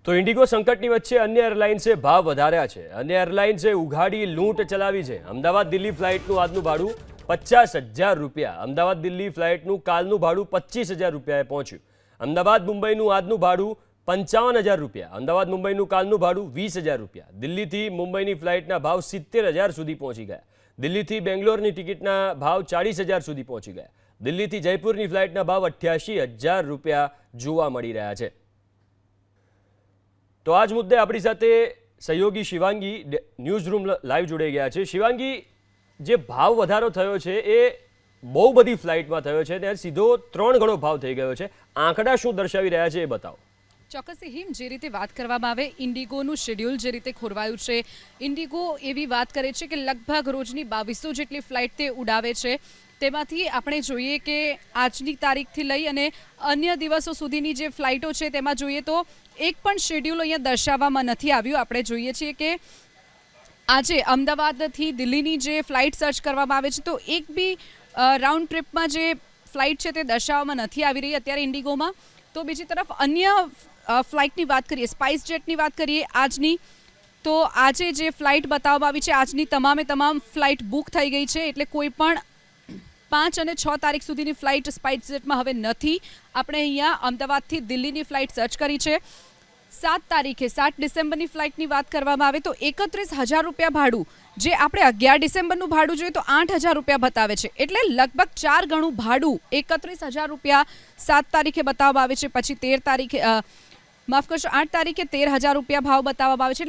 તો ઇન્ડિગો સંકટની વચ્ચે અન્ય એરલાઇન્સે ભાવ વધાર્યા છે। અન્ય એરલાઇન્સે ઉઘાડી લૂંટ ચલાવી છે। અમદાવાદ દિલ્હી ફ્લાઇટનું આજનું ભાડું 50,000 રૂપિયા। અમદાવાદ દિલ્હી ફ્લાઇટનું કાલનું ભાડું 25,000 રૂપિયાએ પહોંચ્યું। અમદાવાદ મુંબઈનું આજનું ભાડું 55,000 રૂપિયા। અમદાવાદ મુંબઈનું કાલનું ભાડું 20,000 રૂપિયા। દિલ્હીથી મુંબઈની ફ્લાઇટના ભાવ 70,000 સુધી પહોંચી ગયા। દિલ્હીથી બેંગ્લોરની ટિકિટના ભાવ 40,000 સુધી પહોંચી ગયા। દિલ્હીથી જયપુરની ફ્લાઇટના ભાવ 88,000 રૂપિયા જોવા મળી રહ્યા છે। તો આજ મુદ્દે આપણી સાથે સહયોગી શિવાંગી ન્યૂઝ રૂમ લાઈવ જોડાઈ ગયા છે। શિવાંગી, જે ભાવ વધારો થયો છે એ બહુ બધી ફ્લાઇટમાં થયો છે, ત્યારે સીધો 3 ગણો ભાવ થઈ ગયો છે। આંકડા શું દર્શાવી રહ્યા છે એ બતાવો। ચોક્કસથી હિમ, જે રીતે વાત કરવામાં આવે ઇન્ડિગોનું શેડ્યુલ જે રીતે ખોરવાયું છે, ઇન્ડિગો એવી વાત કરે છે કે લગભગ રોજની 2200 જેટલી ફ્લાઇટ તે ઉડાવે છે। તેમાંથી આપણે જોઈએ કે આજની તારીખથી લઈ અને અન્ય દિવસો સુધીની જે ફ્લાઇટો છે તેમાં જોઈએ તો એક પણ શેડ્યુલ અહીંયા દર્શાવવામાં નથી આવ્યું। આપણે જોઈએ છીએ કે આજે અમદાવાદથી દિલ્હીની જે ફ્લાઇટ સર્ચ કરવામાં આવે છે તો એક બી રાઉન્ડ ટ્રીપમાં જે ફ્લાઇટ છે તે દર્શાવવામાં નથી આવી રહી અત્યારે ઇન્ડિગોમાં। તો બીજી તરફ અન્ય ફ્લાઇટની વાત કરીએ, સ્પાઇસ જેટની વાત કરીએ આજની, તો આજે જે ફ્લાઇટ બતાવવામાં આવી છે આજની તમામ ફ્લાઇટ બુક થઈ ગઈ છે। એટલે કોઈ પણ 5 અને 6 તારીખ સુધીની ફ્લાઇટ સ્પાઇસ જેટમાં હવે નથી। આપણે અહીંયા અમદાવાદથી દિલ્હીની ફ્લાઇટ સર્ચ કરી છે। 7 તારીખે 7 ડિસેમ્બરની ફ્લાઇટની વાત કરવામાં આવે તો 31,000 રૂપિયા ભાડું, જે આપણે 11 ડિસેમ્બરનું ભાડું જોઈએ તો 8,000 રૂપિયા બતાવે છે। એટલે લગભગ 4 ગણું ભાડું 31,000 રૂપિયા 7 તારીખે બતાવવામાં આવે છે। પછી 13 તારીખે માફ કરશો 8 તારીખે 13,000 રૂપિયા ભાવ બતાવવામાં આવે છે।